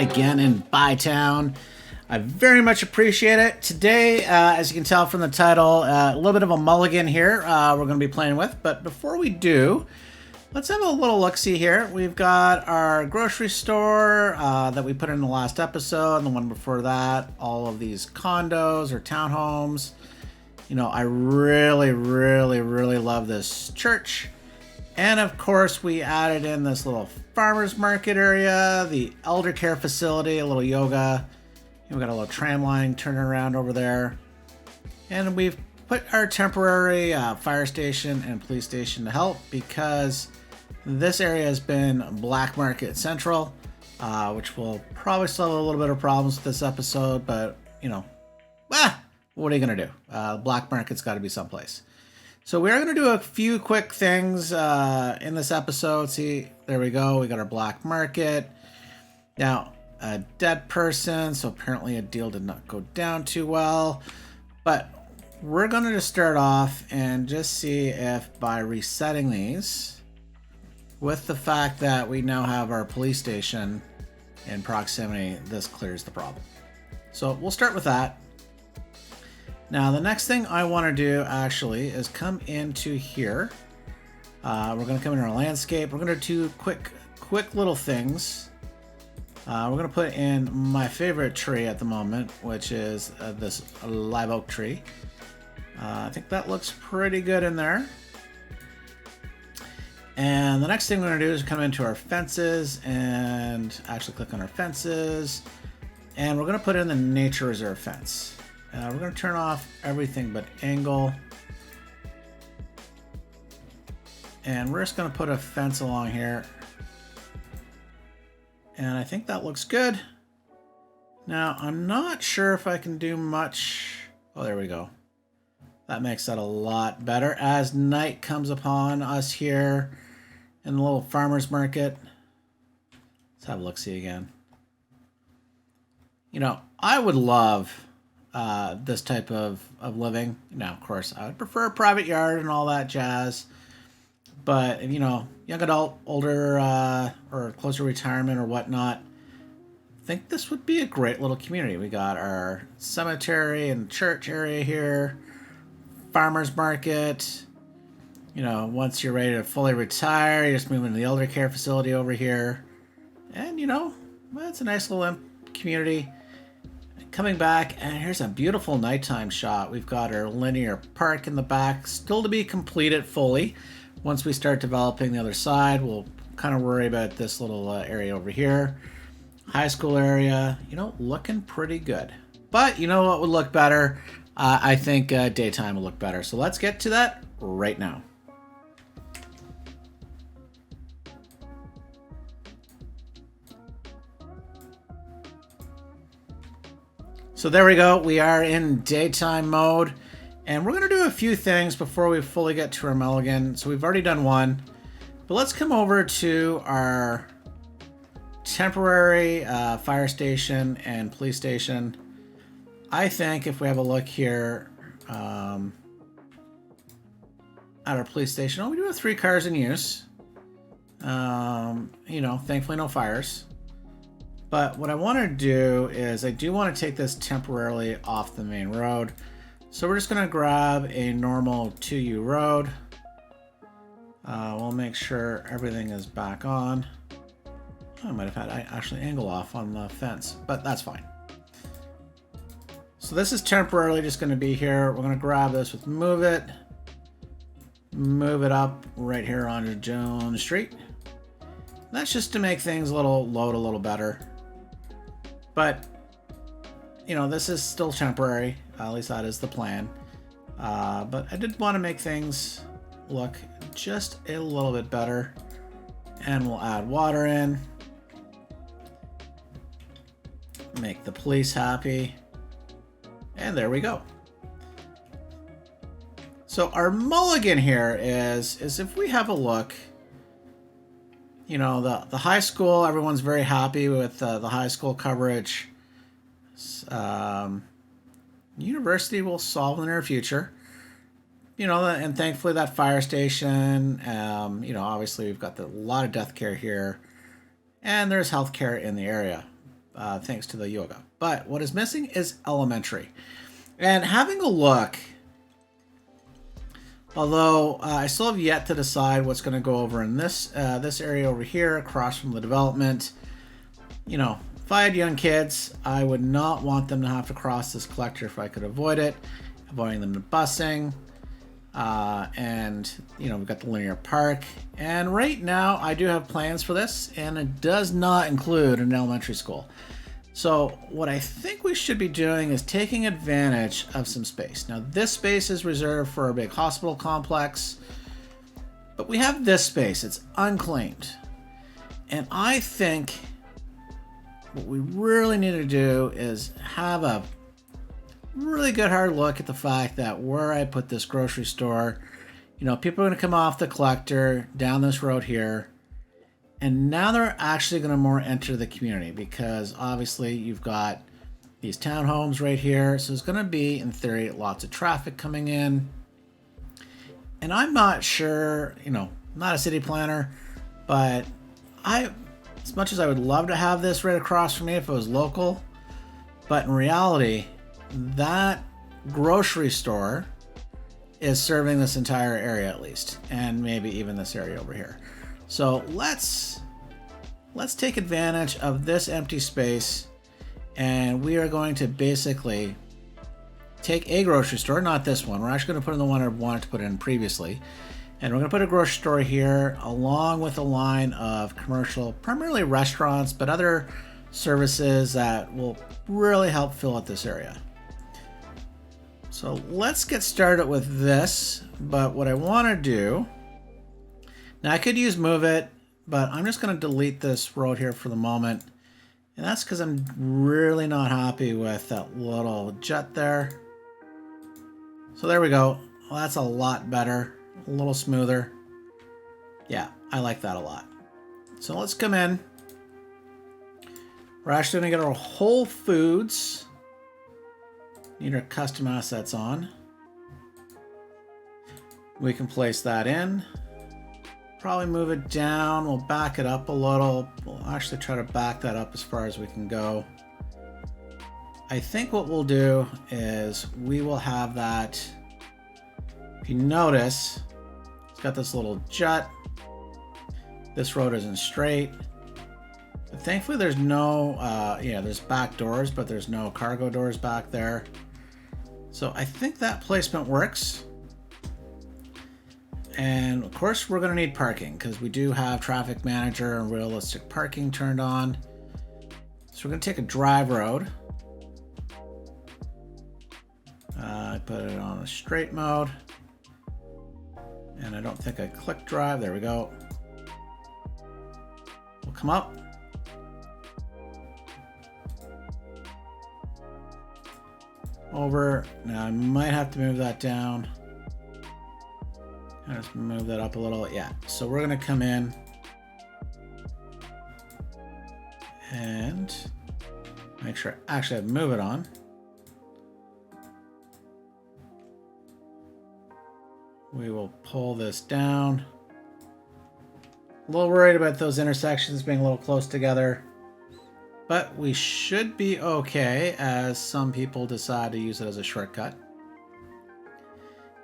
again in Bytown. I very much appreciate it. Today, as you can tell from the title, a little bit of a mulligan here we're going to be playing with. But before we do, let's have a little look-see here. We've got our grocery store that we put in the last episode, and the one before that, all of these condos or townhomes. You know, I really, really, really love this church. And of course, we added in this little farmer's market area, the elder care facility, a little yoga. We've got a little tram line turning around over there. And we've put our temporary fire station and police station to help because this area has been black market central, which will probably solve a little bit of problems with this episode, but you know, what are you going to do? Black market's got to be someplace. So we are going to do a few quick things in this episode. See, there we go. We got our black market. Now, a dead person, so apparently a deal did not go down too well. But we're going to just start off and just see if by resetting these, with the fact that we now have our police station in proximity, this clears the problem. So we'll start with that. Now, the next thing I want to do actually is come into here. We're going to come into our landscape. We're going to do quick little things. We're going to put in my favorite tree at the moment, which is this live oak tree. I think that looks pretty good in there. And the next thing we're going to do is come into our fences and actually click on our fences. And we're going to put in the nature reserve fence. We're going to turn off everything but angle. And we're just going to put a fence along here. And I think that looks good. Now, I'm not sure if I can do much. Oh, there we go. That makes that a lot better. As night comes upon us here in the little farmer's market. Let's have a look-see again. You know, I would love this type of living. Now, of course, I would prefer a private yard and all that jazz. But, you know, young adult, older, or closer retirement or whatnot, I think this would be a great little community. We got our cemetery and church area here, farmer's market. You know, once you're ready to fully retire, you just move into the elder care facility over here. And, you know, it's a nice little community. Coming back, and here's a beautiful nighttime shot. We've got our linear park in the back, still to be completed fully. Once we start developing the other side, we'll kind of worry about this little area over here. High school area, you know, looking pretty good. But you know what would look better? I think daytime will look better. So let's get to that right now. So there we go. We are in daytime mode. And we're going to do a few things before we fully get to our mulligan. So we've already done one. But let's come over to our temporary fire station and police station. I think if we have a look here at our police station, we do have 3 cars in use. You know, thankfully no fires. But what I want to do is I do want to take this temporarily off the main road. So we're just going to grab a normal 2U road. We'll make sure everything is back on. I might have had actually angle off on the fence, but that's fine. So this is temporarily just going to be here. We're going to grab this with move it up right here onto Jones Street. That's just to make things load a little better. But, you know, this is still temporary. At least that is the plan. But I did want to make things look just a little bit better. And we'll add water in. Make the police happy. And there we go. So our mulligan here is if we have a look, you know, the high school, everyone's very happy with the high school coverage. University will solve in the near future. You know, and thankfully that fire station, obviously we've got a lot of death care here, and there's health care in the area. thanks to the yoga. But what is missing is elementary. And having a look, although I still have yet to decide what's going to go over in this area over here across from the development. You know, if I had young kids, I would not want them to have to cross this collector if I could avoid it, avoiding them to busing. And, you know, we've got the linear park. And right now, I do have plans for this, and it does not include an elementary school. So what I think we should be doing is taking advantage of some space. Now, this space is reserved for a big hospital complex, but we have this space. It's unclaimed. And I think what we really need to do is have a really good hard look at the fact that where I put this grocery store, you know, people are going to come off the collector down this road here, and now they're actually going to more enter the community because obviously you've got these townhomes right here, so there's going to be, in theory, lots of traffic coming in. And I'm not sure, you know, I'm not a city planner, but as much as I would love to have this right across from me if it was local, but in reality, that grocery store is serving this entire area at least, and maybe even this area over here. So let's take advantage of this empty space, and we are going to basically take a grocery store, not this one. We're actually going to put in the one I wanted to put in previously. And we're going to put a grocery store here along with a line of commercial, primarily restaurants, but other services that will really help fill out this area. So let's get started with this. But what I want to do, now I could use move it, but I'm just going to delete this road here for the moment. And that's because I'm really not happy with that little jut there. So there we go. Well, that's a lot better. A little smoother. Yeah, I like that a lot. So let's come in. We're actually going to get our Whole Foods. Need our custom assets on. We can place that in. Probably move it down. We'll back it up a little. We'll actually try to back that up as far as we can go. I think what we'll do is we will have that. If you notice, it's got this little jut. This road isn't straight. But thankfully there's no, there's back doors, but there's no cargo doors back there. So I think that placement works. And of course we're going to need parking because we do have traffic manager and realistic parking turned on. So we're going to take a drive road. I put it on a straight mode. And I don't think I clicked drive. There we go. We'll come up. Over. Now I might have to move that down. I'll just move that up a little. Yeah. So we're going to come in and make sure actually I move it on. We will pull this down. A little worried about those intersections being a little close together, but we should be okay as some people decide to use it as a shortcut.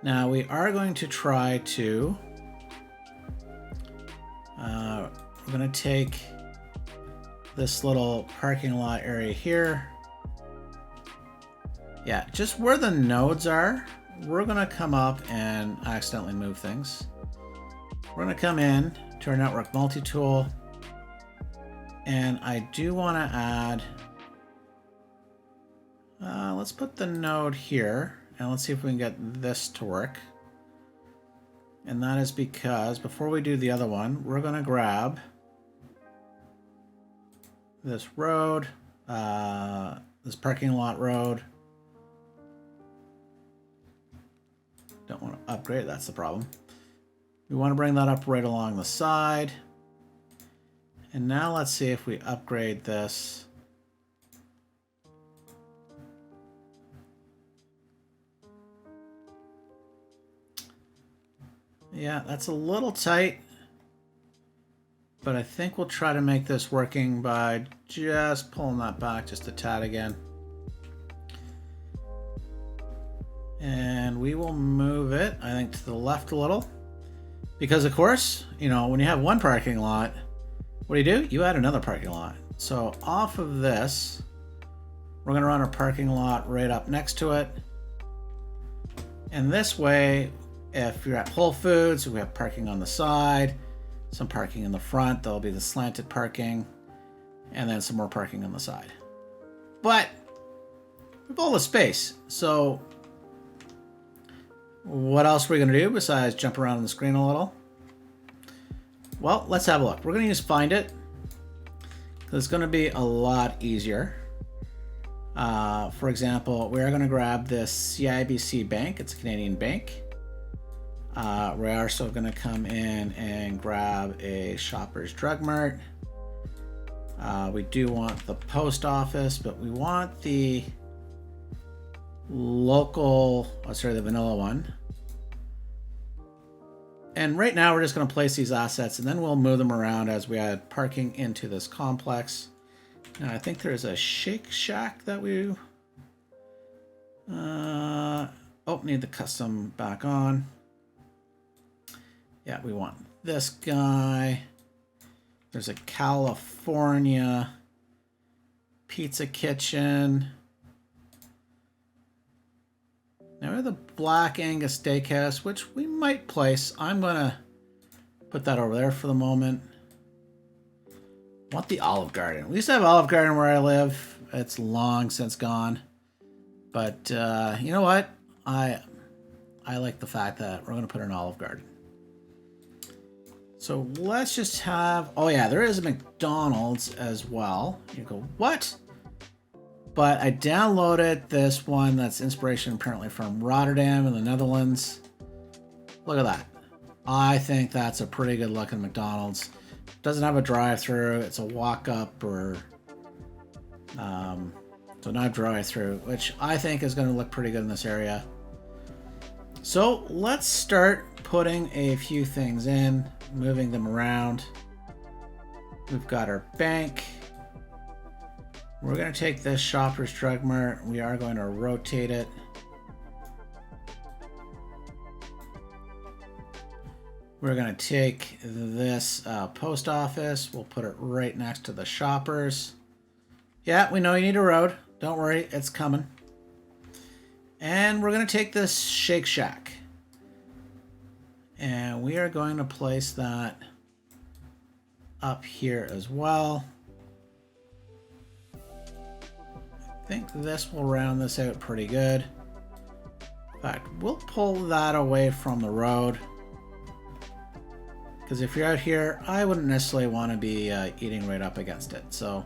Now we are going to try to, we're going to take this little parking lot area here. Yeah, just where the nodes are, we're going to come up and accidentally move things. We're going to come in to our network multi-tool, and I do want to add, let's put the node here, and let's see if we can get this to work. And that is because before we do the other one, we're going to grab this road, this parking lot road. Don't want to upgrade, that's the problem. We want to bring that up right along the side. And now let's see if we upgrade this. Yeah, that's a little tight. but I think we'll try to make this working by just pulling that back just a tad again. And we will move it, I think, to the left a little. Because, of course, you know, when you have one parking lot, what do? You add another parking lot. So off of this, we're going to run a parking lot right up next to it. And this way, if you're at Whole Foods, we have parking on the side, some parking in the front, there'll be the slanted parking, and then some more parking on the side. But we have all the space, so what else are we going to do besides jump around on the screen a little? Well, let's have a look. We're going to use Find It. It's going to be a lot easier. For example, we're going to grab this CIBC bank. It's a Canadian bank. We're also going to come in and grab a Shoppers Drug Mart. We do want the post office, but we want the local, the vanilla one. And right now we're just going to place these assets and then we'll move them around as we add parking into this complex. Now I think there's a Shake Shack that we need the custom back on. Yeah, we want this guy. There's a California Pizza Kitchen. Now we have the Black Angus Steakhouse, which we might place. I'm gonna put that over there for the moment. Want the Olive Garden. We used to have Olive Garden where I live. It's long since gone. But you know what? I like the fact that we're gonna put an Olive Garden. So let's just have, oh yeah, there is a McDonald's as well. You go, what? But I downloaded this one that's inspiration apparently from Rotterdam in the Netherlands. Look at that. I think that's a pretty good looking McDonald's. Doesn't have a drive-through. It's a walk-up or so not drive-through, which I think is going to look pretty good in this area. So let's start putting a few things in, moving them around. We've got our bank. We're going to take this Shoppers Drug Mart. We are going to rotate it. We're going to take this post office. We'll put it right next to the Shoppers. Yeah, we know you need a road. Don't worry, it's coming. And we're going to take this Shake Shack. And we are going to place that up here as well. I think this will round this out pretty good. In fact, we'll pull that away from the road. Because if you're out here, I wouldn't necessarily want to be eating right up against it. So,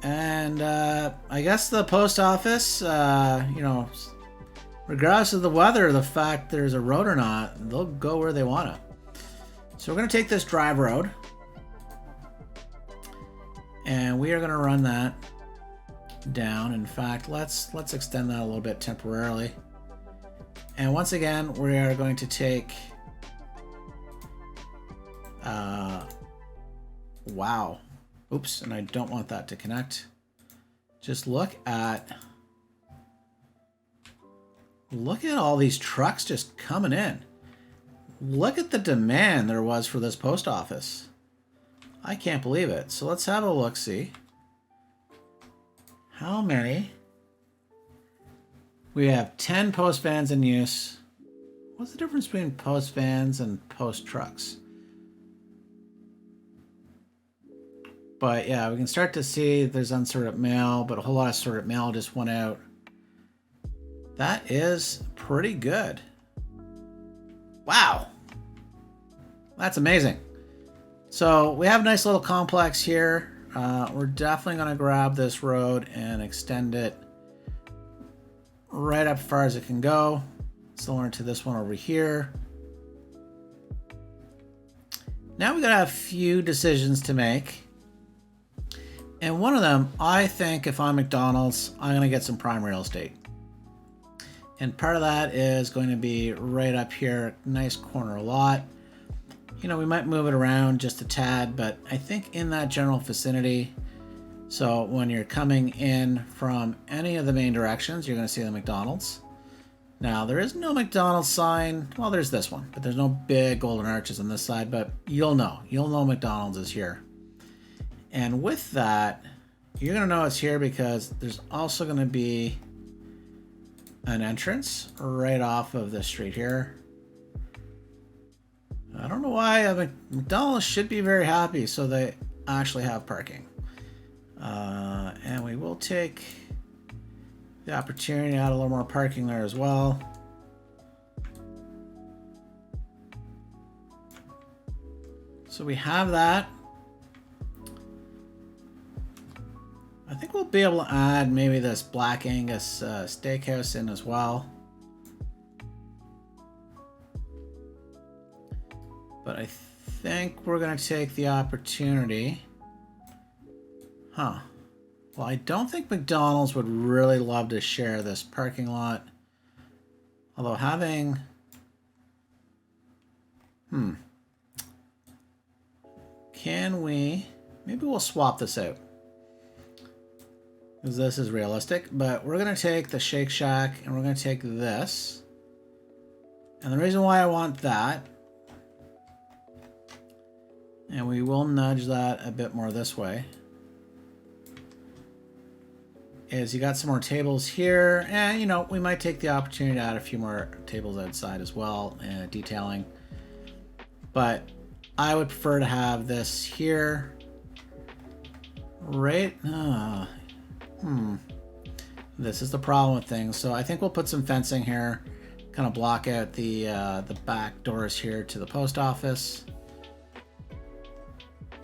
and I guess the post office, you know, regardless of the weather, the fact there's a road or not, they'll go where they want to. So we're going to take this drive road. And we are going to run that down. In fact, let's extend that a little bit temporarily. And once again, we are going to take wow. Oops, and I don't want that to connect. Just look at all these trucks just coming in. Look at the demand there was for this post office. I can't believe it. So let's have a look-see. How many? We have 10 post vans in use. What's the difference between post vans and post trucks? But yeah, we can start to see there's unsorted mail, but a whole lot of sorted mail just went out. That is pretty good. Wow. That's amazing. So we have a nice little complex here. We're definitely going to grab this road and extend it right up as far as it can go. Similar to this one over here. Now we got to have a few decisions to make. And one of them, I think if I'm McDonald's, I'm going to get some prime real estate. And part of that is going to be right up here, nice corner lot. You know, we might move it around just a tad, but I think in that general vicinity. So when you're coming in from any of the main directions, you're going to see the McDonald's. Now, there is no McDonald's sign. Well, there's this one, but there's no big golden arches on this side, but you'll know. You'll know McDonald's is here. And with that, you're going to know it's here because there's also going to be an entrance right off of this street here. I don't know why McDonald's should be very happy, so they actually have parking. And we will take the opportunity to add a little more parking there as well. So we have that. I think we'll be able to add maybe this Black Angus steakhouse in as well. But I think we're going to take the opportunity. Huh. Well, I don't think McDonald's would really love to share this parking lot. Although having... Can we... Maybe we'll swap this out. Because this is realistic. But we're going to take the Shake Shack and we're going to take this. And the reason why I want that... And we will nudge that a bit more this way. Is you got some more tables here, and you know, we might take the opportunity to add a few more tables outside as well, detailing. But I would prefer to have this here, right? This is the problem with things. So I think we'll put some fencing here, kind of block out the back doors here to the post office.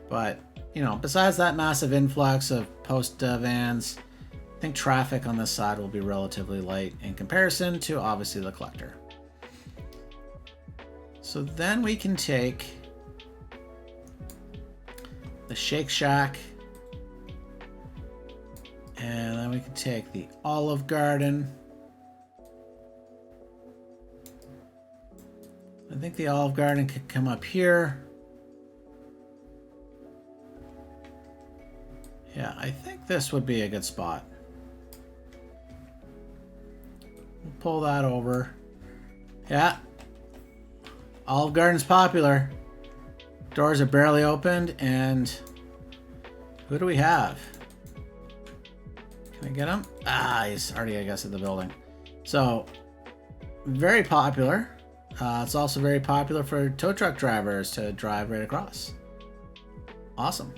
But you know, besides that massive influx of post vans, I think traffic on this side will be relatively light in comparison to obviously the collector. So then we can take the Shake Shack and then we can take the Olive Garden. I think the Olive Garden could come up here. Yeah, I think this would be a good spot. We'll pull that over. Yeah. Olive Garden's popular. Doors are barely opened, and who do we have? Can I get him? Ah, he's already, I guess, at the building. So, very popular. It's also very popular for tow truck drivers to drive right across. Awesome.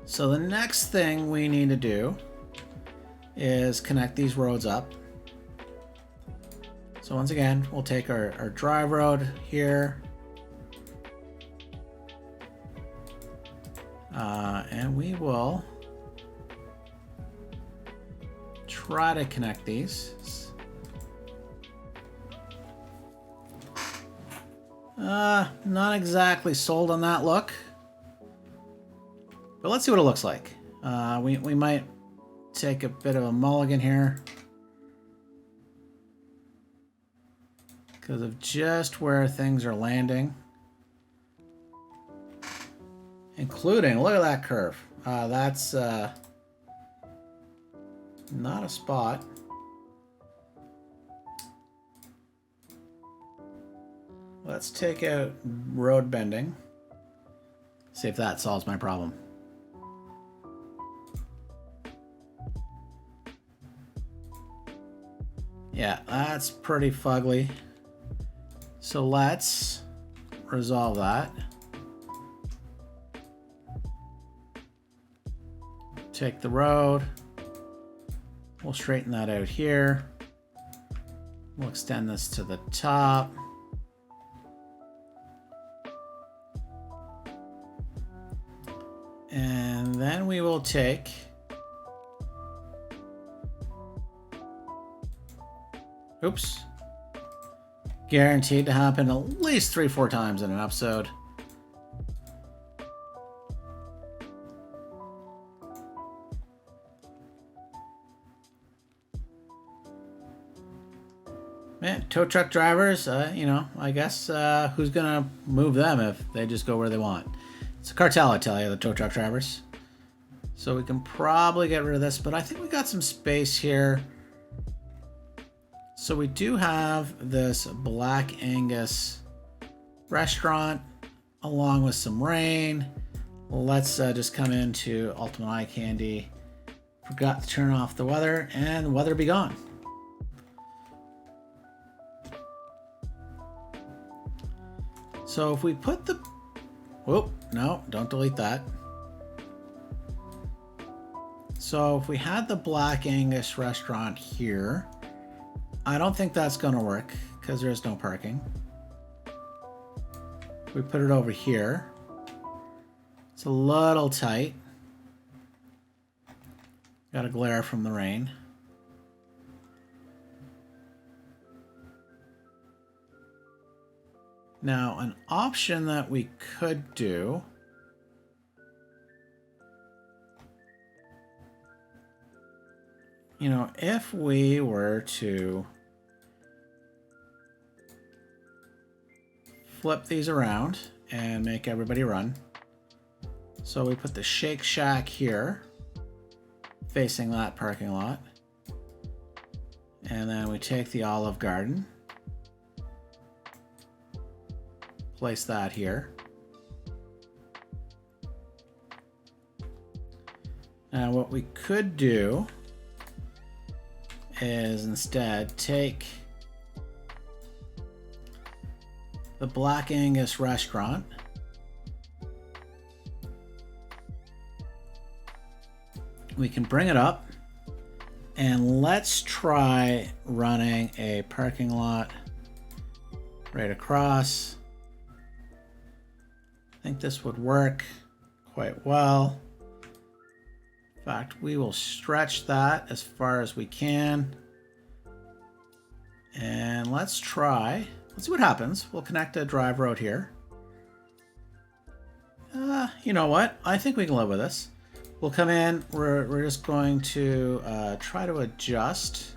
So the next thing we need to do is connect these roads up. So once again, we'll take our drive road here. And we will try to connect these. Not exactly sold on that look. But let's see what it looks like. We might take a bit of a mulligan here. Because of just where things are landing. Including, look at that curve. That's not a spot. Let's take out road bending. See if that solves my problem. Yeah, that's pretty fugly. So let's resolve that. Take the road. We'll straighten that out here. We'll extend this to the top. And then we will take oops. Guaranteed to happen at least 3-4 times in an episode. And tow truck drivers, you know, I guess who's gonna move them if they just go where they want? It's a cartel, I tell you, the tow truck drivers. So we can probably get rid of this, but I think we got some space here. So we do have this Black Angus restaurant along with some rain. Let's just come into Ultimate Eye Candy. Forgot to turn off the weather, and the weather be gone. So if we put the... Oh, no, don't delete that. So if we had the Black Angus restaurant here, I don't think that's going to work because there's no parking. We put it over here. It's a little tight. Got a glare from the rain. Now, an option that we could do if we were to flip these around and make everybody run. So we put the Shake Shack here, facing that parking lot. And then we take the Olive Garden, place that here. Now what we could do is instead take the Black Angus restaurant, we can bring it up, and let's try running a parking lot right across. I think this would work quite well. In fact, we will stretch that as far as we can. And let's see what happens. We'll connect a drive road here. You know what? I think we can live with this. We'll come in, we're just going to try to adjust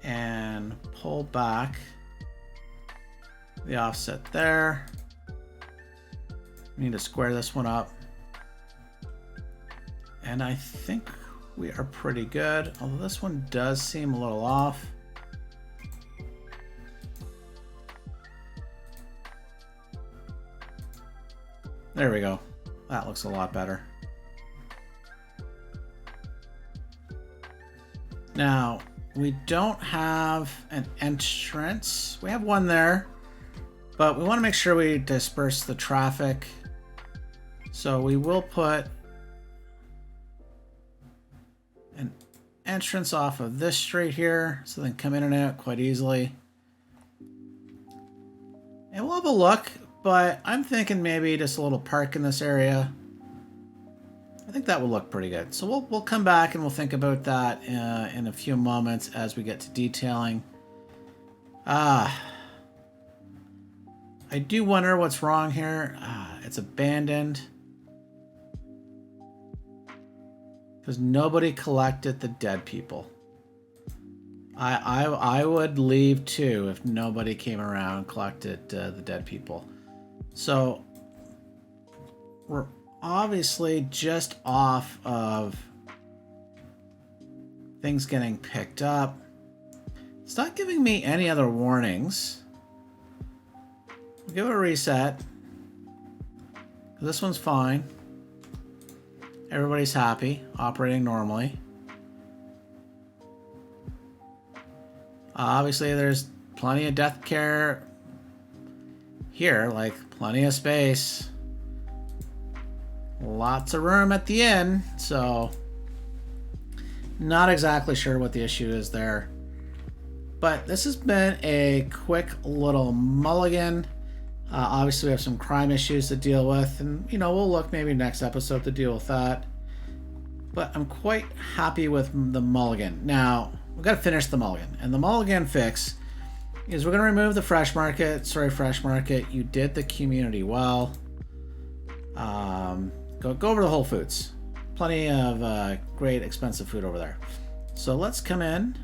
and pull back the offset there. We need to square this one up. And I think we are pretty good, although this one does seem a little off. There we go. That looks a lot better. Now, we don't have an entrance. We have one there, but we want to make sure we disperse the traffic. So we will put an entrance off of this street here so they can come in and out quite easily. And we'll have a look, but I'm thinking maybe just a little park in this area. I think that will look pretty good. So we'll come back and we'll think about that in a few moments as we get to detailing. I do wonder what's wrong here. It's abandoned. Because nobody collected the dead people. I would leave too if nobody came around and collected the dead people. So we're obviously just off of things getting picked up. It's not giving me any other warnings. We'll give it a reset. This one's fine. Everybody's happy, operating normally. Obviously, there's plenty of death care here, like plenty of space. Lots of room at the inn, so not exactly sure what the issue is there. But this has been a quick little mulligan. Obviously, we have some crime issues to deal with, and we'll look maybe next episode to deal with that. But I'm quite happy with the mulligan. Now, we've got to finish the mulligan, and the mulligan fix is we're going to remove the fresh market. Sorry, fresh market, you did the community well. Go over to Whole Foods. Plenty of great expensive food over there. So let's come in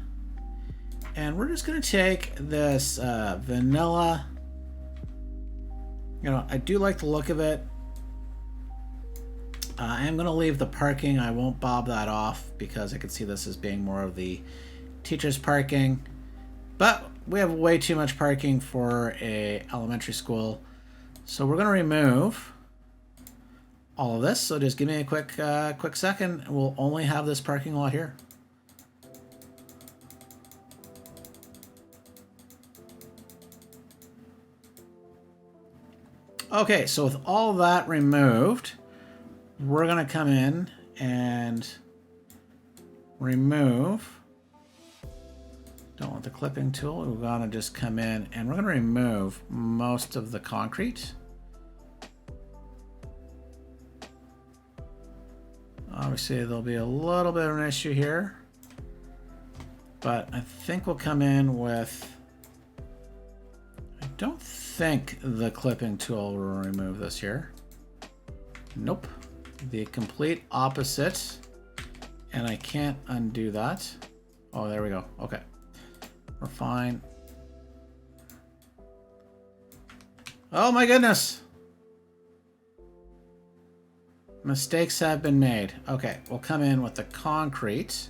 And we're just going to take this vanilla. You know, I do like the look of it. I am going to leave the parking. I won't bob that off because I could see this as being more of the teacher's parking. But we have way too much parking for a elementary school. So we're going to remove all of this. So just give me a quick second. We'll only have this parking lot here. Okay, so with all that removed, we're going to come in and remove. Don't want the clipping tool. We're going to just come in and we're going to remove most of the concrete. Obviously, there'll be a little bit of an issue here, but I think we'll come in with, I don't think the clipping tool will remove this here. Nope. The complete opposite. And I can't undo that. Oh, there we go. Okay. We're fine. Oh my goodness. Mistakes have been made. Okay, we'll come in with the concrete.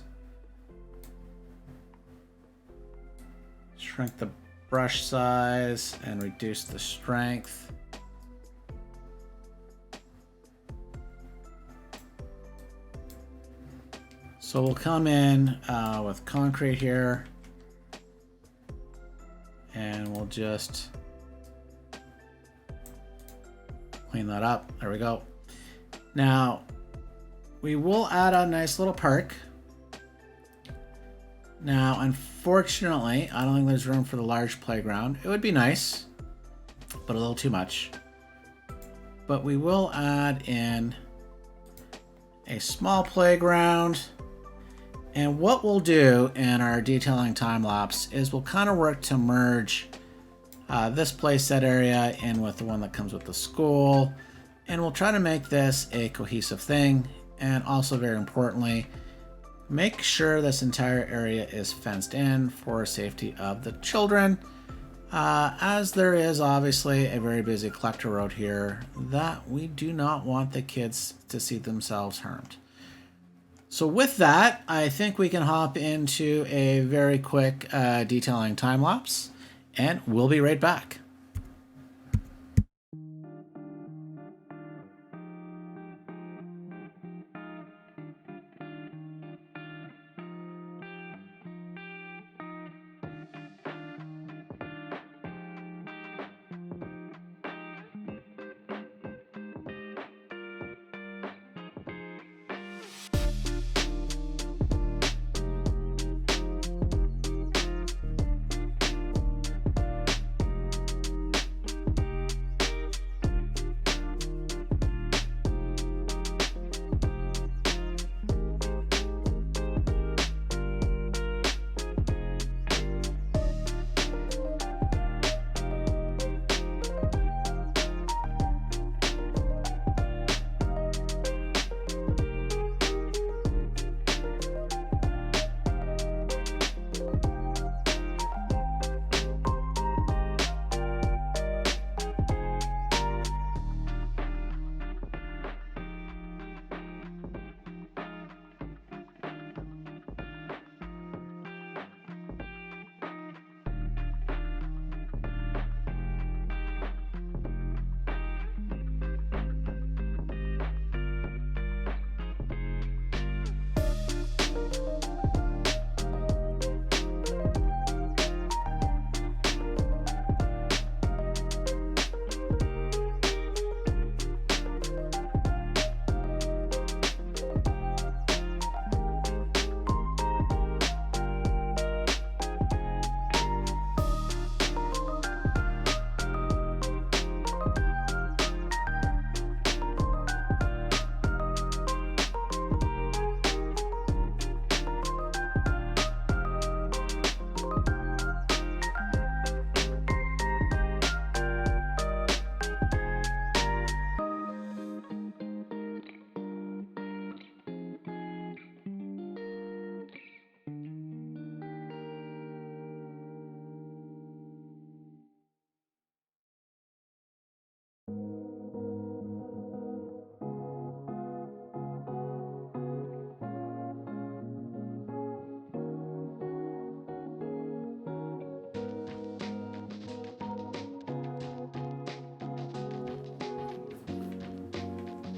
Shrink the brush size and reduce the strength. So we'll come in with concrete here and we'll just clean that up. There we go. Now we will add a nice little park. Now, unfortunately, I don't think there's room for the large playground. It would be nice, but a little too much. But we will add in a small playground. And what we'll do in our detailing time lapse is we'll kind of work to merge this playset area in with the one that comes with the school. And we'll try to make this a cohesive thing. And also, very importantly, make sure this entire area is fenced in for safety of the children, as there is obviously a very busy collector road here that we do not want the kids to see themselves harmed. So with that, I think we can hop into a very quick detailing time lapse, and we'll be right back.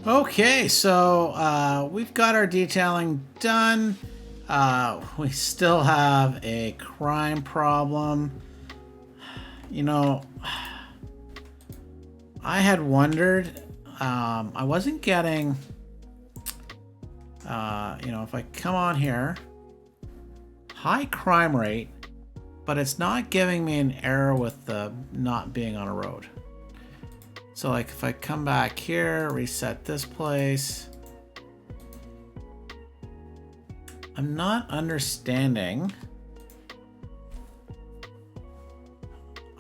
Okay, so we've got our detailing done. We still have a crime problem. You know, I had wondered, I wasn't getting, if I come on here, high crime rate, but it's not giving me an error with the not being on a road. So like if I come back here, reset this place, I'm not understanding.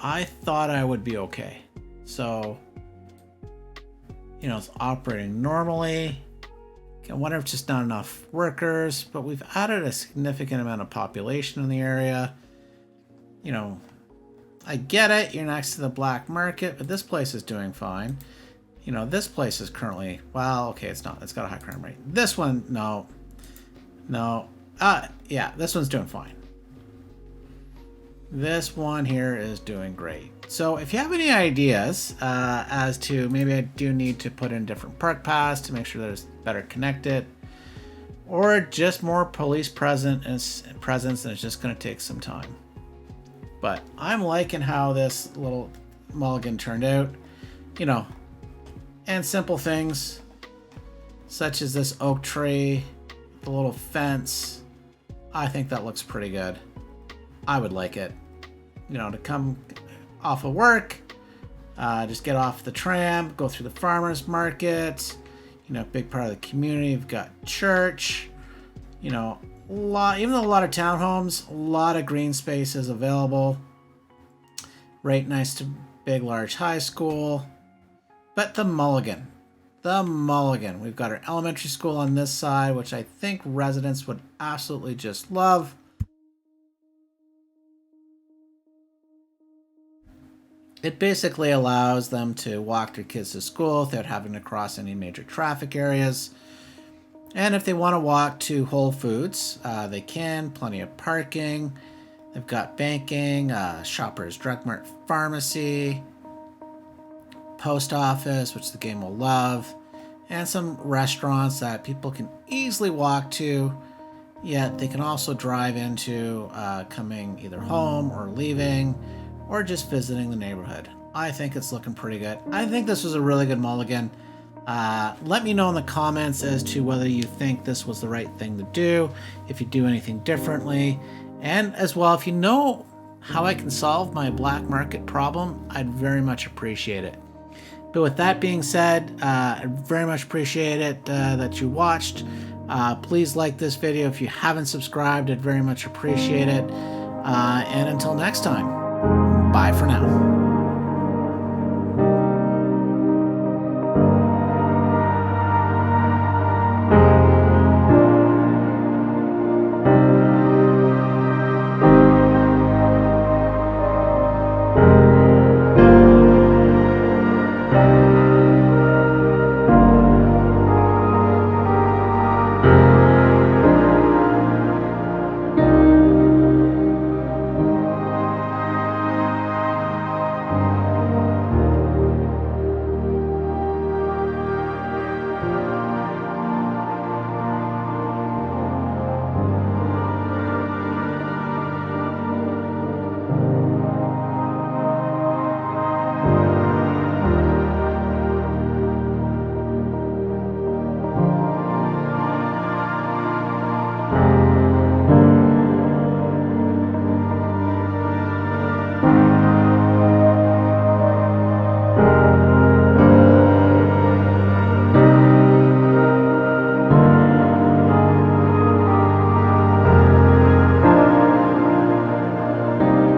I thought I would be okay. So, it's operating normally. I wonder if it's just not enough workers, but we've added a significant amount of population in the area. I get it, you're next to the black market, but this place is doing fine. This place is currently, well, okay, it's not. It's got a high crime rate. This one, no. Yeah, this one's doing fine. This one here is doing great. So if you have any ideas as to maybe I do need to put in different park paths to make sure that it's better connected, or just more police presence and it's just going to take some time. But I'm liking how this little mulligan turned out, and simple things such as this oak tree, the little fence. I think that looks pretty good. I would like it, to come off of work, just get off the tram, go through the farmers market, big part of the community. We've got church, even though a lot of townhomes, a lot of green spaces available. Right next to big, large high school. But the Mulligan. We've got our elementary school on this side, which I think residents would absolutely just love. It basically allows them to walk their kids to school without having to cross any major traffic areas. And if they want to walk to Whole Foods, they can. Plenty of parking. They've got banking, Shoppers Drug Mart Pharmacy, post office, which the game will love, and some restaurants that people can easily walk to, yet they can also drive into coming either home or leaving or just visiting the neighborhood. I think it's looking pretty good. I think this was a really good mulligan. Let me know in the comments as to whether you think this was the right thing to do, if you do anything differently, and as well, if you know how I can solve my black market problem, I'd very much appreciate it. But with that being said, I very much appreciate it that you watched. Please like this video. If you haven't subscribed, I'd very much appreciate it. And until next time, bye for now.